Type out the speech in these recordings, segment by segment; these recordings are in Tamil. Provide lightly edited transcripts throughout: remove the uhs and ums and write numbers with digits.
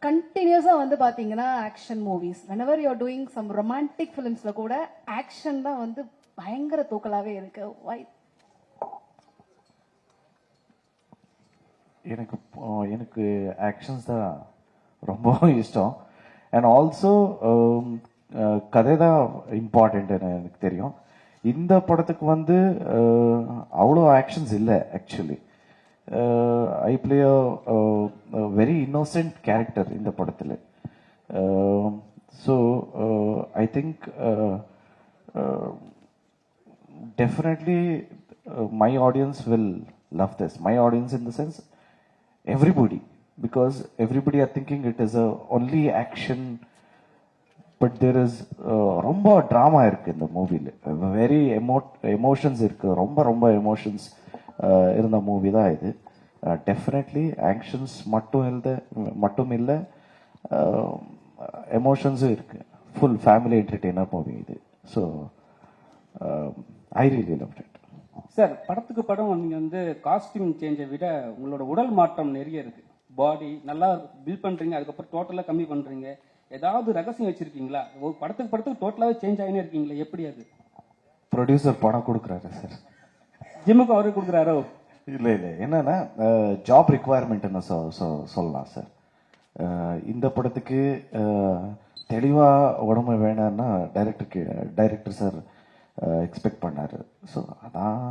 கண்டினியூஸாக வந்து பார்த்தீங்கன்னா action movies whenever you are doing some romantic ஃபிலிம்ஸில் கூட ஆக்ஷன் தான் வந்து பயங்கர தூக்கலாகவே இருக்கு. வை? எனக்கு ஆக்ஷன்ஸ் தான் ரொம்ப இஷ்டம். அண்ட் ஆல்சோ கதை தான் இம்பார்ட்டன்ட்னு எனக்கு தெரியும். இந்த படத்துக்கு வந்து அவ்வளோ ஆக்ஷன்ஸ் இல்லை actually. I play very innocent character இந்த படத்தில். So I think definitely my audience will love this. My audience in the sense everybody, because everybody are thinking it is a only action, but there is romba drama irukku in the movie. Very emotions irukku, romba emotions irundha movie da idu. Definitely actions mattum illa emotions irukku. Full family entertainer movie idu. So I really loved it. Sir, படத்துக்கு படம் நீங்கள் வந்து காஸ்டியூம் சேஞ்சை விட உங்களோட உடல் மாற்றம் நிறைய இருக்கு. பாடி நல்லா பில்ட் பண்ணுறீங்க, அதுக்கப்புறம் டோட்டலாக கம்மி பண்ணுறீங்க. ஏதாவது ரகசியம் வச்சிருக்கீங்களா? ஒரு படத்துக்கு டோட்டலாகவே சேஞ்ச் ஆகினே இருக்கீங்களா? எப்படி அது? ப்ரொடியூசர் படம் கொடுக்குறாரு சார். ஜிம்முக்கு அவரே கொடுக்குறாரோ? இல்லை என்னன்னா ஜாப் ரிக்குவயர்மெண்ட்னு சொல்லலாம் சார். இந்த படத்துக்கு தெளிவாக உடம்பு வேணும்னா டைரக்டர் சார் எக்ஸ்பெக்ட் பண்ணாரு. ஸோ அதான்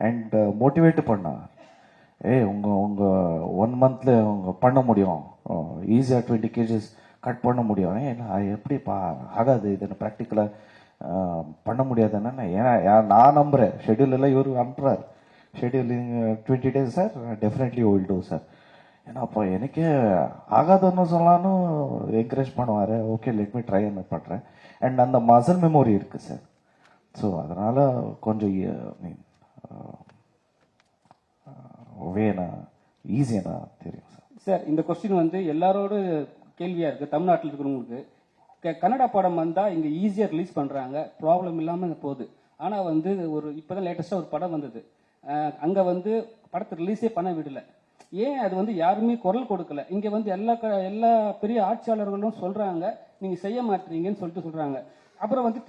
அண்ட் மோட்டிவேட் பண்ணார். உங்க 1 monthல உங்க பண்ண முடியும், ஈஸியாக 20 kgs கட் பண்ண முடியும். எப்படிப்பா ஆகாது, இது ப்ராக்டிக்கலாக பண்ண முடியாதுன்னா ஏன்னா நான் நம்புறேன். ஷெட்யூல் எல்லாம் இவர் அனுப்புறாரு. Scheduling 20 days sir, definitely will do sir. ஏன்னா அப்போ எனக்கே ஆகாதுன்னு சொல்லலான்னு என்கரேஜ் பண்ணுவார். ஓகே, லெட் மீ ட்ரை பண்ணுறேன். அண்ட் அந்த மசில் மெமரி இருக்கு சார். ஸோ அதனால கொஞ்சம் ஈஸியாக தெரியும் சார். சார், இந்த கொஸ்டின் வந்து எல்லாரோட கேள்வியாக இருக்குது. தமிழ்நாட்டில் இருக்கிறவங்களுக்கு கன்னடா படம் வந்தால் இங்கே ஈஸியாக ரிலீஸ் பண்ணுறாங்க, ப்ராப்ளம் இல்லாமல் போகுது. ஆனால் வந்து இப்போ தான் லேட்டஸ்ட்டாக ஒரு படம் வந்தது, அங்கே வந்து படத்தை ரிலீஸே பண்ண விடலை. ஏன் அது வந்து யாருமே குரல் கொடுக்கல? இங்கே வந்து எல்லா பெரிய ஆட்சியாளர்களும் சொல்கிறாங்க நீங்கள் செய்ய மாட்டீங்கன்னு சொல்கிறாங்க. அப்புறம் வந்து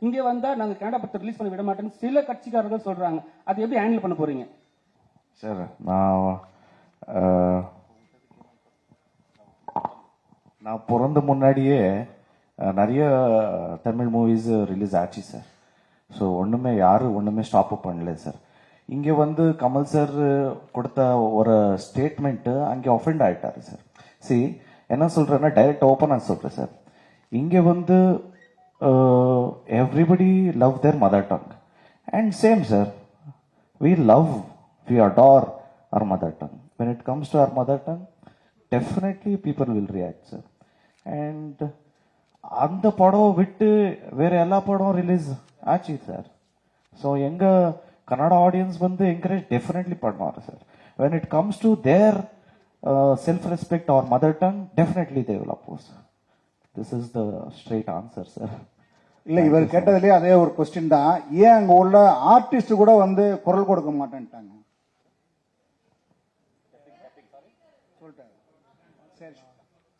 இங்கே வந்தால் நாங்கள் கன்னடா படத்தை ரிலீஸ் பண்ண விட மாட்டேன்னு சில கட்சிக்காரர்கள் சொல்கிறாங்க. அது எப்படி ஹேண்டில் பண்ண போகிறீங்க சார்? நான் பிறந்த முன்னாடியே நிறைய தமிழ் மூவிஸ் ரிலீஸ் ஆச்சு சார். ஸோ யாரும் ஒன்றுமே ஸ்டாப் பண்ணல சார். இங்கே வந்து கமல் சார் கொடுத்த ஒரு ஸ்டேட்மெண்ட்டு அங்கே ஒஃபெண்ட் ஆகிட்டாரு சார். என்ன சொல்கிறேன்னா டைரக்ட் ஓப்பனாக சொல்கிறேன் சார். இங்கே வந்து everybody love their mother tongue, and same sir, we adore our mother tongue. When it comes to our mother tongue, definitely people will react sir. And அந்த படம் விட்டு வேற எல்லா படம் ரிலீஸ் ஆச்சு சார். ஸோ எங்க கன்னடா ஆடியன்ஸ் வந்து என்கரேஜ் டெஃபினெட்லி பண்ணுவார் sir. when it comes to their self respect or mother tongue, definitely they will oppose. This is the straight answer sir. இல்லை, இவர் கேட்டதுலேயே அதே ஒரு கொஸ்டின் தான். ஏன் அங்கே உள்ள ஆர்டிஸ்ட் கூட வந்து குரல் கொடுக்க மாட்டேன்ட்டாங்க?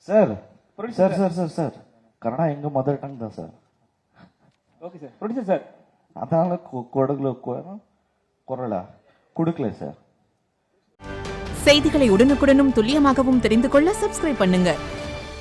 Sir sir sir sir sir Kannada எங்க மதர் டங் தான் sir. Okay sir, producer sir, அதனால குரலா கொடுக்கல சார். செய்திகளை உடனுக்குடனும் துல்லியமாகவும் தெரிந்து கொள்ள சப்ஸ்கிரைப் பண்ணுங்க.